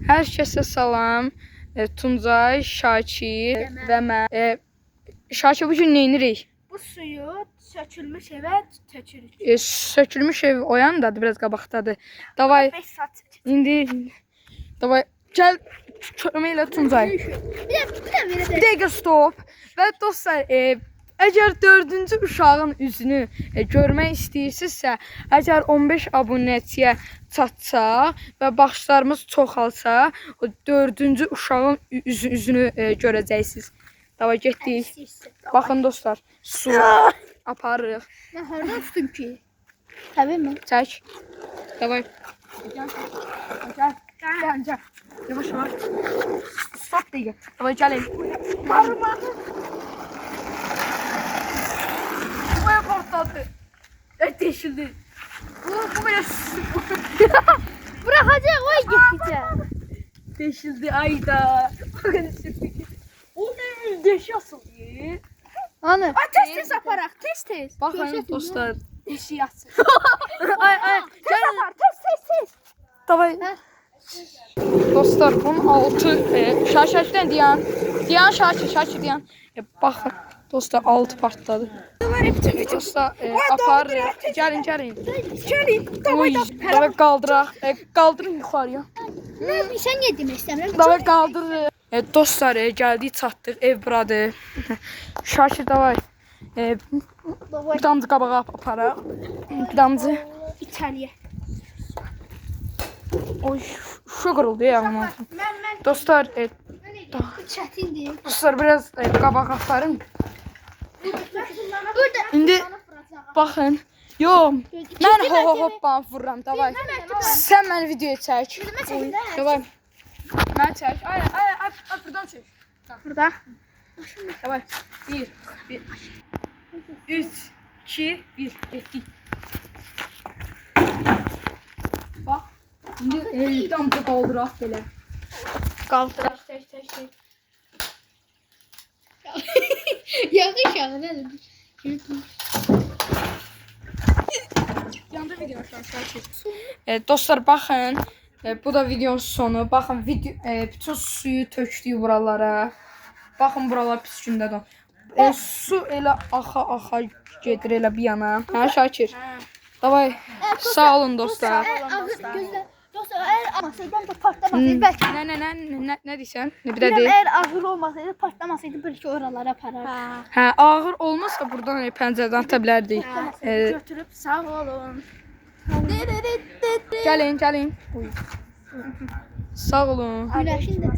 Hər kəsə salam. Tuncay, Şakir və mən. Şakir, bugün nə edirik? Bu suyu sökülmüş evə tökürük. Sökülmüş ev o yandadır, biraz qabaqdadır. Davay, 5 saat. indi davay gəl kömək elə Tuncay. Bir dəqiqə stop. Və dostlar, əgər 4-cü uşağın üzünü görmək istəyirsinizsə, əgər 15 abunəçiyə çatsa və baxışlarımız çoxalsa, o 4-cü uşağın üzünü görəcəksiniz. Davay getdik. Baxın dostlar, su aparırıq. Mən hardan tutdum ki? Təbii mi? Çək. Davay. Gəl. Yavaş. Stop dəqiqə. Davay gəlin. Boya portladı. Deşildi. Bu böyle Bırakacaq, o getdikcə. deşildi ayda. Bakın sürtük. O ne deşi asıldı. Hani? Ay tez aparaq, tez. Bakın dostlar. Deşi yatsın. Ay. Tez apar, tez. Davay. Dostlar 16 Şakirdən Diyan Şakir Diyan. Baxın dostlar 6 partladı. Dostlar apar gəlin. Davay qaldıraq. Qaldırın yuxarıya. Mən sən niyə demək istəmirəm? Davay qaldırır. Dostlar gəldik çatdıq ev buradır. Şakir davay. Bir damcı qabağa aparaq. Bir damcı. İçəriyə. Oy şu qırıldı ya ama. Mən Dostlar çətindir. dostlar biraz qabağa aparın. Burada. İndi baxın. Yo, mən hoppan vururam davay. Sən məni videoya çək. Davay. Mən çək. Ay buradan çək. Burada. Davay. 1 3 2 1 getdik. Bax. İndi damcı qaldıraq belə. Qaldıraq. Tək. Yağış yağı nədir? Yanda video çək. Dostlar baxın. Bu da videonun sonu. Baxın bütün suyu tökdük buralara. Baxın buralar pis gündədir. Su elə axa gedir elə bir yana. Hə Şakir? Davay. Sağ olun dostlar. Gözlə. Dostlar, əgər olmasaydı, partlamasaydı bəlkə. Nə deyirsən? Bir də deyim. Əgər ağır olmasaydı, partlamasaydı bəlkə oralara aparar. Hə, ağır olmasa buradan pəncərədən ata bilərdik. Götürüb sağ olun. Gəlin. Sağ olun. Güləşin də.